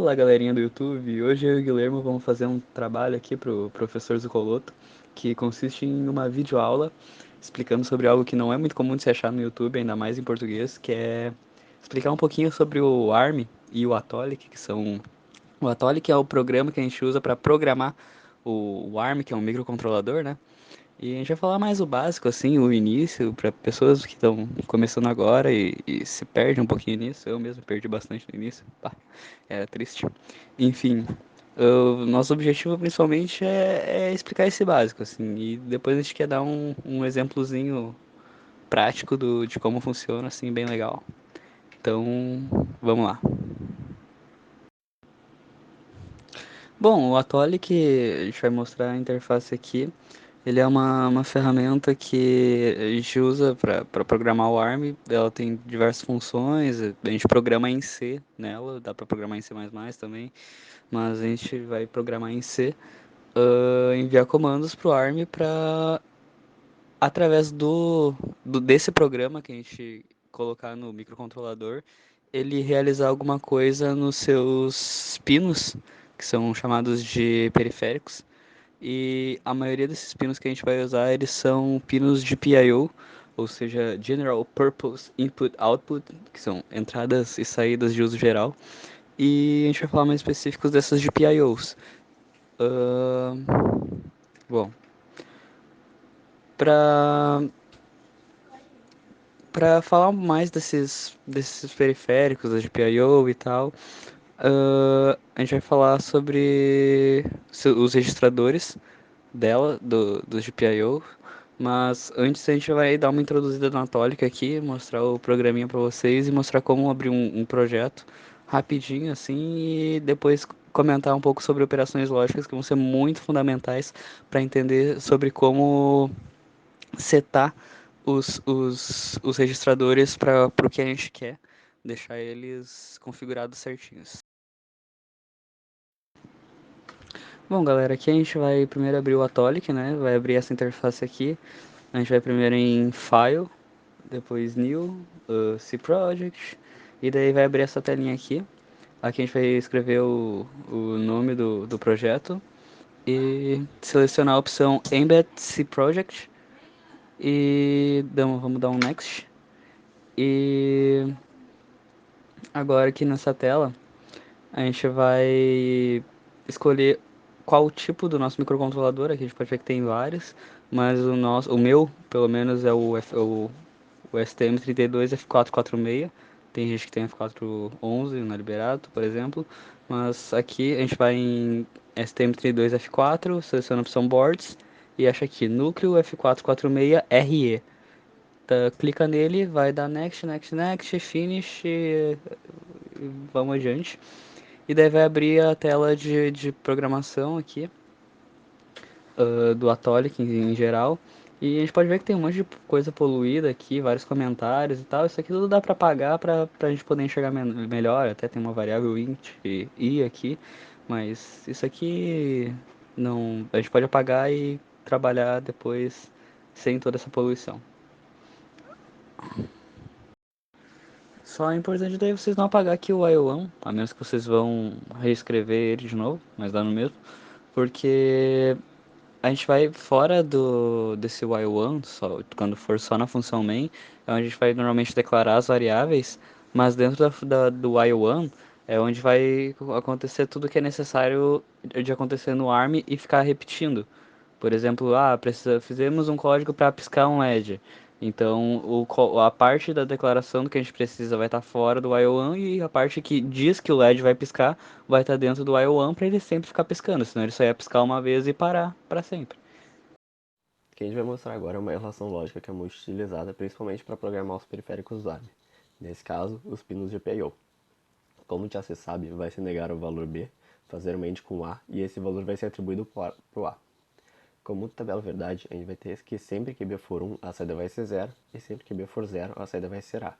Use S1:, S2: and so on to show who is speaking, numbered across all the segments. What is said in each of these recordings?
S1: Fala galerinha do YouTube, hoje eu e o Guilherme vamos fazer um trabalho aqui pro professor Zucoloto, que consiste em uma videoaula explicando sobre algo que não é muito comum de se achar no YouTube, ainda mais em português, que é explicar um pouquinho sobre o ARM e o Atolic, que são... O Atolic é o programa que a gente usa para programar o ARM, que é um microcontrolador, né? E a gente vai falar mais o básico, assim, o início, para pessoas que estão começando agora e se perdem um pouquinho nisso. Eu mesmo perdi bastante no início. Pá, era triste. Enfim, o nosso objetivo principalmente é explicar esse básico, assim, e depois a gente quer dar um exemplozinho prático de como funciona, assim, bem legal. Então, vamos lá. Bom, o Atoli que a gente vai mostrar a interface aqui, ele é uma ferramenta que a gente usa para programar o ARM. Ela tem diversas funções, a gente programa em C nela, dá para programar em C++ também, mas a gente vai programar em C, enviar comandos para o ARM para, através desse programa que a gente colocar no microcontrolador, ele realizar alguma coisa nos seus pinos, que são chamados de periféricos. E a maioria desses pinos que a gente vai usar, eles são pinos de PIO, ou seja, General Purpose Input Output, que são entradas e saídas de uso geral. E a gente vai falar mais específicos dessas de PIOs. Uh, bom, para falar mais desses periféricos, da GPIO e tal, a gente vai falar sobre os registradores dela, dos GPIO, mas antes a gente vai dar uma introduzida na Atólica aqui, mostrar o programinha para vocês e mostrar como abrir um projeto rapidinho assim e depois comentar um pouco sobre operações lógicas que vão ser muito fundamentais para entender sobre como setar os registradores para o que a gente quer, deixar eles configurados certinhos. Bom, galera, aqui a gente vai primeiro abrir o Atolic, né? Vai abrir essa interface aqui. A gente vai primeiro em File, depois New, C Project, e daí vai abrir essa telinha aqui. Aqui a gente vai escrever o nome do projeto e selecionar a opção Embed C Project e vamos dar um Next. E agora aqui nessa tela, a gente vai escolher qual tipo do nosso microcontrolador. Aqui a gente pode ver que tem vários, mas o meu, pelo menos, é o STM32F446. Tem gente que tem F411 não é liberado, por exemplo. Mas aqui a gente vai em STM32F4, seleciona a opção Boards e acha aqui núcleo F446RE. Tá, clica nele, vai dar Next, Next, Next, Finish e vamos adiante. E daí vai abrir a tela de programação aqui, do Atolic em geral. E a gente pode ver que tem um monte de coisa poluída aqui, vários comentários e tal. Isso aqui tudo dá pra apagar pra gente poder enxergar melhor. Até tem uma variável int e i aqui. Mas isso aqui não, a gente pode apagar e trabalhar depois sem toda essa poluição. Só é importante daí vocês não apagar aqui o IO1, a menos que vocês vão reescrever ele de novo, mas dá no mesmo. Porque a gente vai fora desse while1, só, quando for só na função main, é onde a gente vai normalmente declarar as variáveis, mas dentro do while1 é onde vai acontecer tudo que é necessário de acontecer no ARM e ficar repetindo. Por exemplo, fizemos um código para piscar um LED. Então, a parte da declaração do que a gente precisa vai estar fora do while1 e a parte que diz que o LED vai piscar vai estar dentro do while1 para ele sempre ficar piscando, senão ele só ia piscar uma vez e parar para sempre.
S2: O que a gente vai mostrar agora é uma relação lógica que é muito utilizada principalmente para programar os periféricos do ARM, nesse caso, os pinos de PIO. Como já se sabe, vai se negar o valor B, fazer uma int com A, e esse valor vai ser atribuído para o A. Como tabela verdade, a gente vai ter que sempre que B for 1, a saída vai ser 0, e sempre que B for 0, a saída vai ser A.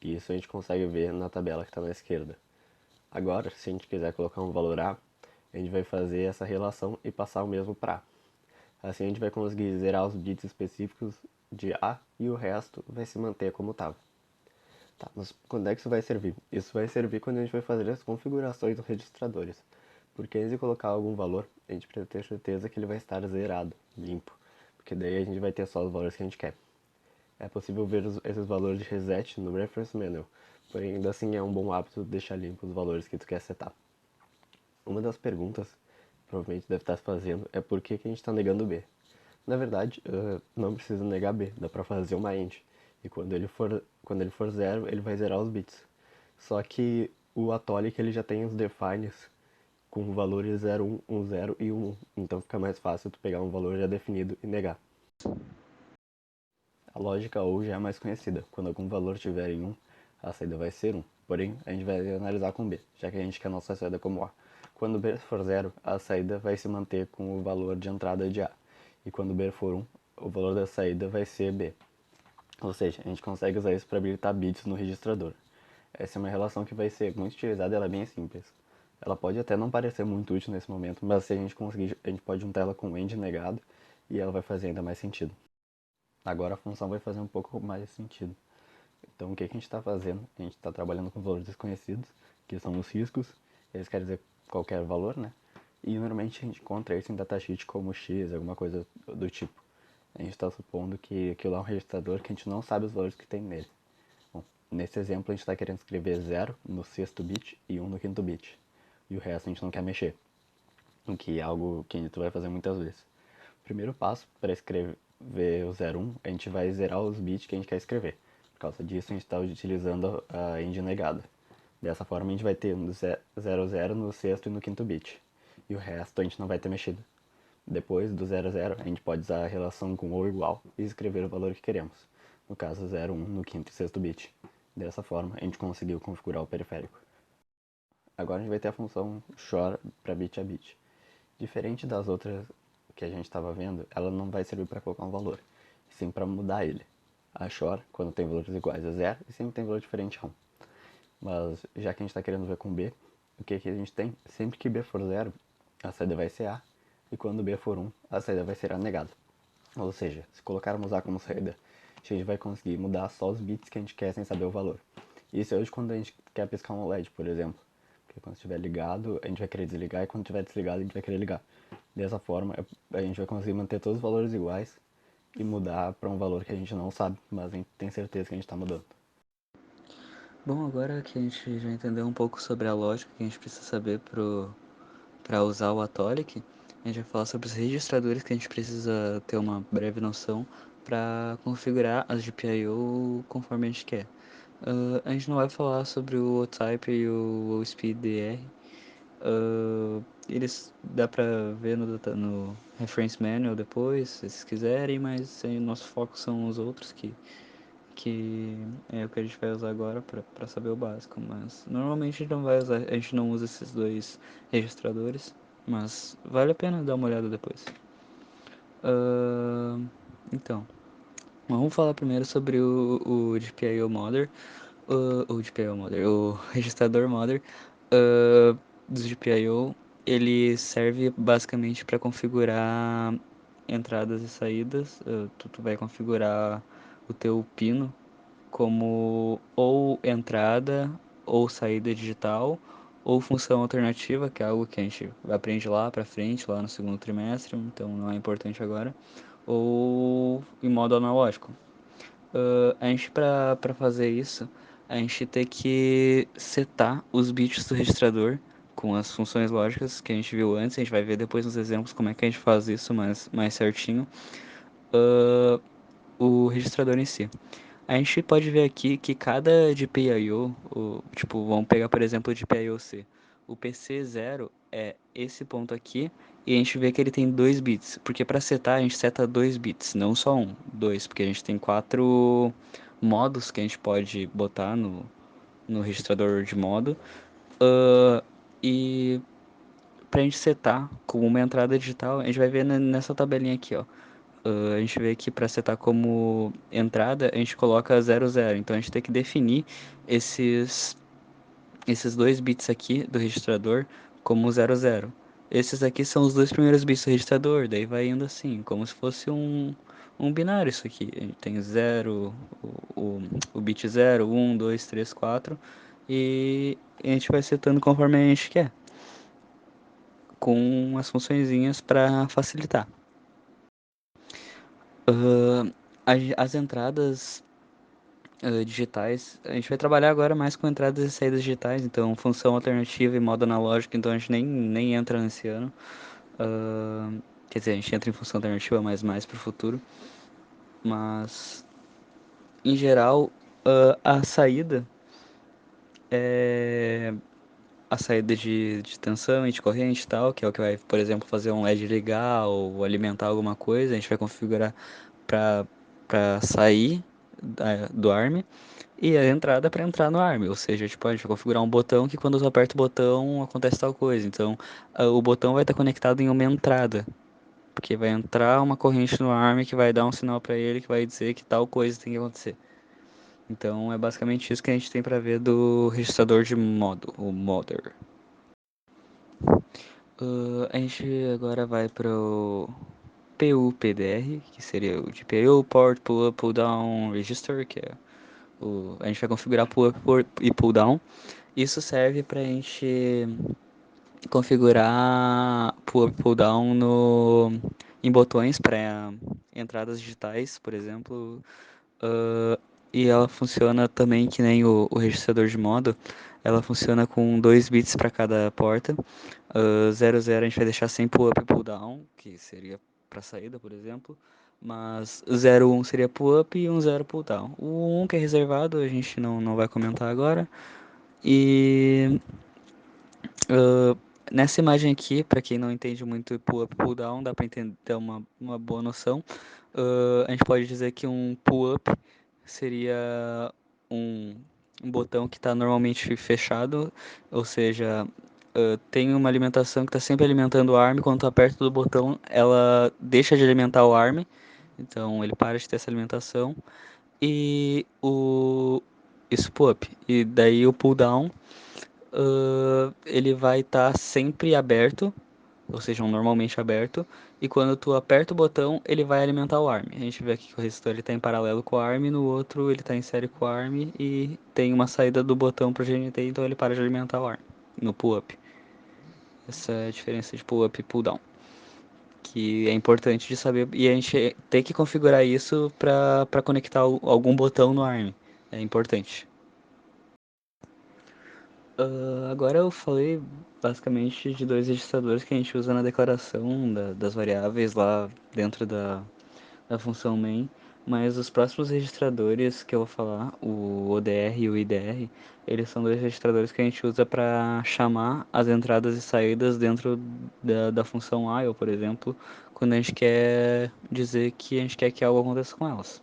S2: E isso a gente consegue ver na tabela que está na esquerda. Agora, se a gente quiser colocar um valor A, a gente vai fazer essa relação e passar o mesmo para A. Assim a gente vai conseguir zerar os bits específicos de A e o resto vai se manter como estava. Tá, mas quando é que isso vai servir? Isso vai servir quando a gente vai fazer as configurações dos registradores. Porque antes de colocar algum valor, a gente precisa ter certeza que ele vai estar zerado, limpo. Porque daí a gente vai ter só os valores que a gente quer. É possível ver esses valores de reset no Reference Manual, porém ainda assim é um bom hábito deixar limpo os valores que tu quer setar. Uma das perguntas que provavelmente deve estar se fazendo é por que a gente está negando B. Na verdade, não precisa negar B, dá pra fazer uma int. E quando ele for zero, ele vai zerar os bits. Só que o Atolic ele já tem os defines com valores 0, 1, 0 e 1. Então fica mais fácil tu pegar um valor já definido e negar. A lógica OR já é mais conhecida. Quando algum valor estiver em 1, a saída vai ser 1. Porém, a gente vai analisar com B, já que a gente quer a nossa saída como A. Quando B for 0, a saída vai se manter com o valor de entrada de A. E quando B for 1, o valor da saída vai ser B. Ou seja, a gente consegue usar isso para habilitar bits no registrador. Essa é uma relação que vai ser muito utilizada e ela é bem simples. Ela pode até não parecer muito útil nesse momento, mas se a gente conseguir, a gente pode juntar ela com o end negado e ela vai fazer ainda mais sentido. Agora a função vai fazer um pouco mais sentido. Então o que a gente está fazendo? A gente está trabalhando com valores desconhecidos, que são os riscos, eles querem dizer qualquer valor, né? E normalmente a gente encontra isso em datasheet como x, alguma coisa do tipo. A gente está supondo que aquilo é um registrador que a gente não sabe os valores que tem nele. Bom, nesse exemplo a gente está querendo escrever 0 no sexto bit e 1 no quinto bit. E o resto a gente não quer mexer, o que é algo que a gente vai fazer muitas vezes. O primeiro passo para escrever o 01, a gente vai zerar os bits que a gente quer escrever. Por causa disso a gente está utilizando a end negada. Dessa forma a gente vai ter 00 no sexto e no quinto bit. E o resto a gente não vai ter mexido. Depois do 00, a gente pode usar a relação com ou igual e escrever o valor que queremos. No caso 01 no quinto e sexto bit. Dessa forma, a gente conseguiu configurar o periférico. Agora a gente vai ter a função shore para bit a bit. Diferente das outras que a gente estava vendo, ela não vai servir para colocar um valor, sim para mudar ele. A shore, quando tem valores iguais a 0, e sempre tem valor diferente a 1. Mas já que a gente está querendo ver com B, o que a gente tem? Sempre que B for 0, a saída vai ser A, e quando B for 1, a saída vai ser A negada. Ou seja, se colocarmos A como saída, a gente vai conseguir mudar só os bits que a gente quer sem saber o valor. Isso é hoje quando a gente quer piscar um LED, por exemplo. Porque quando estiver ligado, a gente vai querer desligar, e quando estiver desligado, a gente vai querer ligar. Dessa forma, a gente vai conseguir manter todos os valores iguais e mudar para um valor que a gente não sabe, mas a gente tem certeza que a gente está mudando.
S1: Bom, agora que a gente já entendeu um pouco sobre a lógica que a gente precisa saber para usar o Atolic, a gente vai falar sobre os registradores que a gente precisa ter uma breve noção para configurar as GPIO conforme a gente quer. A gente não vai falar sobre o OType e o OSPDR. Eles dá pra ver no Reference Manual depois, se vocês quiserem, mas aí o nosso foco são os outros que é o que a gente vai usar agora para saber o básico, mas normalmente a gente não usa esses dois registradores, mas vale a pena dar uma olhada depois. Uh, então, vamos falar primeiro sobre o GPIO Modder, o GPIO Modder, o registrador Modder do GPIO. Ele serve basicamente para configurar entradas e saídas. Tu vai configurar o teu pino como ou entrada ou saída digital ou função alternativa, que é algo que a gente aprende lá para frente, lá no segundo trimestre, então não é importante agora, ou em modo analógico. A gente para fazer isso, a gente tem que setar os bits do registrador com as funções lógicas que a gente viu antes, a gente vai ver depois nos exemplos como é que a gente faz isso mais certinho. O registrador em si. A gente pode ver aqui que cada GPIO, tipo, vamos pegar por exemplo o GPIO-C. O PC0 é esse ponto aqui e a gente vê que ele tem 2 bits, porque para setar a gente seta 2 bits, não só um, 2, porque a gente tem 4 modos que a gente pode botar no registrador de modo. E pra gente setar com uma entrada digital, a gente vai ver nessa tabelinha aqui, ó. A gente vê que para setar como entrada, a gente coloca 00. Então a gente tem que definir esses 2 bits aqui do registrador como 00. Esses aqui são os 2 primeiros bits do registrador, daí vai indo assim, como se fosse um binário isso aqui. A gente tem 0, o bit 0, 1, 2, 3, 4 e a gente vai setando conforme a gente quer, com as funçõezinhas para facilitar. As entradas digitais, a gente vai trabalhar agora mais com entradas e saídas digitais, então função alternativa e modo analógico, então a gente nem entra nesse ano. Quer dizer, a gente entra em função alternativa, mas mais para o futuro. Mas, em geral, a saída é a saída de tensão e de corrente e tal, que é o que vai, por exemplo, fazer um LED ligar ou alimentar alguma coisa, a gente vai configurar para sair do ARM e a entrada para entrar no ARM, ou seja, tipo, a gente vai configurar um botão que quando eu aperto o botão acontece tal coisa, então o botão vai estar conectado em uma entrada, porque vai entrar uma corrente no ARM que vai dar um sinal para ele que vai dizer que tal coisa tem que acontecer. Então é basicamente isso que a gente tem para ver do registrador de modo, o modder. A gente agora vai para o PU-PDR, que seria o de PU, Port, Pull Up, Pull Down Register, que é a gente vai configurar Pull Up e Pull Down. Isso serve para a gente configurar Pull Up, Pull Down em botões para entradas digitais, por exemplo. Uh, e ela funciona também que nem o registrador de modo. Ela funciona com 2 bits para cada porta. 00 a gente vai deixar sem pull up e pull down, que seria para saída, por exemplo. Mas 01 seria pull up e 10 pull down. O 1 que é reservado a gente não vai comentar agora. E Uh, nessa imagem aqui, para quem não entende muito pull up, pull down, dá para ter uma boa noção. A gente pode dizer que um pull up seria um, um botão que está normalmente fechado, ou seja, tem uma alimentação que está sempre alimentando o ARM. Quando tu aperta do botão, ela deixa de alimentar o ARM, então ele para de ter essa alimentação. E isso pull up. E daí o pull down ele vai estar sempre aberto, ou seja, normalmente aberto, e quando tu aperta o botão, ele vai alimentar o ARM. A gente vê aqui que o resistor está em paralelo com o ARM, no outro ele está em série com o ARM e tem uma saída do botão para o GNT, então ele para de alimentar o ARM no pull-up. Essa é a diferença de pull-up e pull-down, que é importante de saber, e a gente tem que configurar isso para conectar algum botão no ARM. É importante. Agora eu falei basicamente de dois registradores que a gente usa na declaração das variáveis lá dentro da função main, mas os próximos registradores que eu vou falar, o ODR e o IDR, eles são dois registradores que a gente usa para chamar as entradas e saídas dentro da função IO, por exemplo, quando a gente quer dizer que a gente quer que algo aconteça com elas.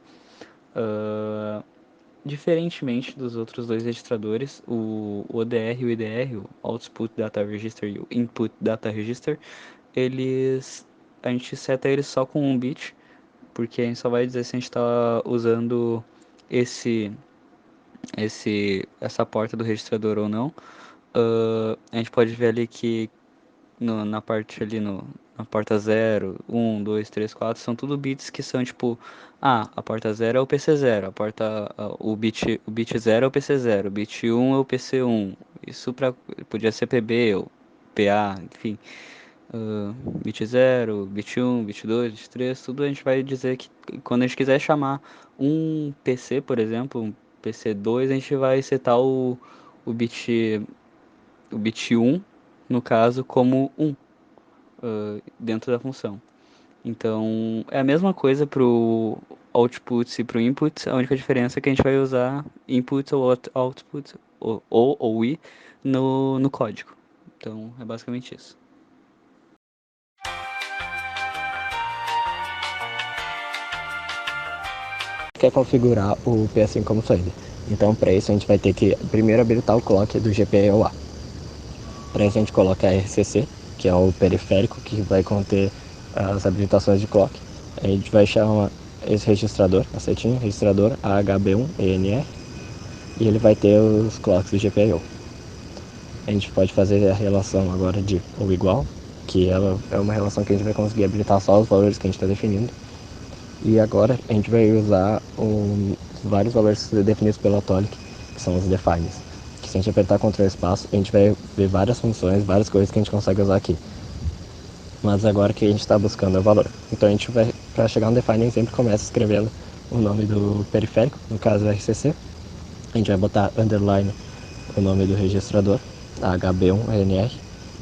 S1: Diferentemente dos outros dois registradores, o ODR e o IDR, o Output Data Register e o Input Data Register, a gente seta eles só com um bit, porque a gente só vai dizer se a gente está usando esse, essa porta do registrador ou não. A gente pode ver ali que na parte ali na porta 0, 1, 2, 3, 4, são tudo bits que são tipo, a porta 0 é o PC0, o bit 0 é o PC0, o bit 1 é o PC1. Isso podia ser PB ou PA, enfim. Bit 0, bit 1, bit 2, bit 3, tudo a gente vai dizer que quando a gente quiser chamar um PC, por exemplo, um PC2, a gente vai setar o bit o bit 1, no caso, como 1 dentro da função. Então, é a mesma coisa para o output e para o input, a única diferença é que a gente vai usar input ou output, ou i, no código. Então, é basicamente isso.
S2: Quer configurar o PS5 como saída. Então, para isso, a gente vai ter que primeiro habilitar o clock do GPIOA. Para isso, a gente coloca a RCC, que é o periférico que vai conter as habilitações de clock. A gente vai chamar esse registrador, a setinha, registrador AHB1ENR, e ele vai ter os clocks do GPIO. A gente pode fazer a relação agora de ou igual, que ela é uma relação que a gente vai conseguir habilitar só os valores que a gente está definindo. E agora a gente vai usar vários valores definidos pelo Atolic, que são os defines. Que se a gente apertar Ctrl espaço, a gente vai ver várias funções, várias coisas que a gente consegue usar aqui. Mas agora que a gente está buscando é o valor. Então a gente vai, para chegar no define, a gente sempre começa escrevendo o nome do periférico, no caso o RCC. A gente vai botar underline o nome do registrador, HB1NR.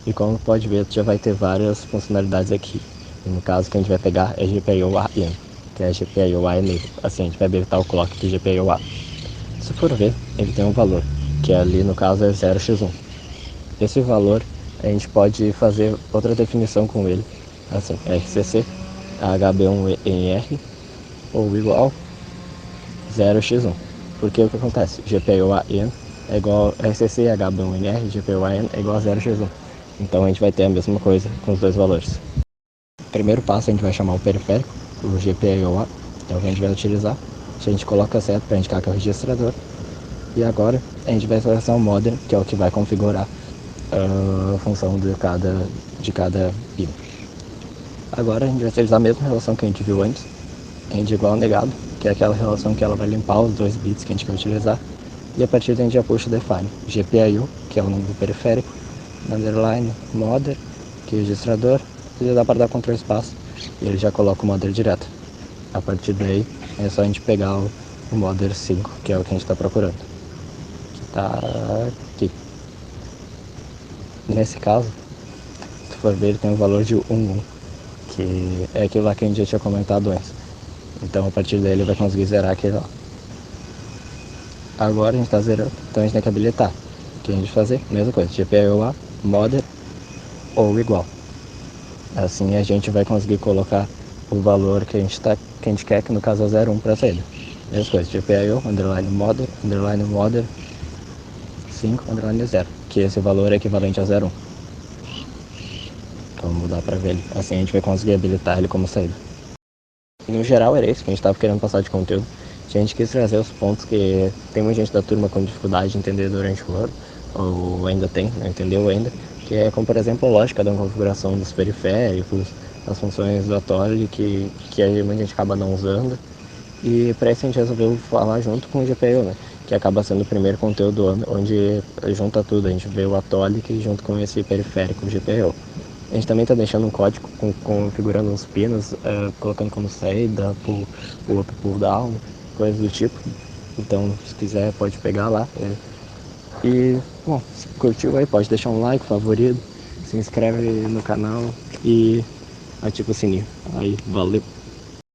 S2: E como pode ver, já vai ter várias funcionalidades aqui. E no caso que a gente vai pegar é GPIO-AN, que é GPIO-A mesmo. Assim, a gente vai habilitar o clock do GPIO-A. Se for ver, ele tem um valor, que ali no caso é 0x1. Esse valor a gente pode fazer outra definição com ele, assim, RCC HB1NR ou igual 0x1. Porque o que acontece? GPIO-AN é igual RCC HB1NR, GPIO-AN é igual a 0x1. Então a gente vai ter a mesma coisa com os dois valores. Primeiro passo, a gente vai chamar o periférico, o GPIO-A, que é o que a gente vai utilizar. A gente coloca certo para indicar que é o registrador. E agora a gente vai utilizar o modem, que é o que vai configurar a função de cada pino. Agora a gente vai utilizar a mesma relação que a gente viu antes, end igual ao negado, que é aquela relação que ela vai limpar os 2 bits que a gente quer utilizar. E a partir daí a gente já puxa o define, GPIO, que é o nome do periférico, underline, modder, que é o registrador, e dá para dar Ctrl espaço, e ele já coloca o modder direto. A partir daí é só a gente pegar o modder 5, que é o que a gente está procurando, que está aqui. Nesse caso, se for ver, ele tem um valor de 1, que é aquilo lá que a gente já tinha comentado antes. Então a partir daí ele vai conseguir zerar aquele lá. Agora a gente está zerando, então a gente tem que habilitar. O que a gente vai fazer? Mesma coisa, GPIO-A, modder ou igual. Assim a gente vai conseguir colocar o valor que a gente quer, que no caso é 0,1 para a saída. Mesma coisa, GPIO, underline modder 5, underline 0, que esse valor é equivalente a 0,1. Então vamos mudar para ver ele. Assim a gente vai conseguir habilitar ele como saída. No geral era isso que a gente estava querendo passar de conteúdo. A gente quis trazer os pontos que tem muita gente da turma com dificuldade de entender durante o ano, ou ainda tem, não entendeu ainda, que é como por exemplo a lógica da configuração dos periféricos, as funções do Atoli que muita gente acaba não usando. E para isso a gente resolveu falar junto com o GPU, né? Que acaba sendo o primeiro conteúdo do ano, onde junta tudo. A gente vê o Atolic junto com esse periférico GPU. A gente também está deixando um código configurando uns pinos, colocando como saída, pull up, pull down, coisas do tipo. Então, se quiser, pode pegar lá. E, bom, se curtiu aí, pode deixar um like, favorito, se inscreve no canal e ativa o sininho. Aí, valeu!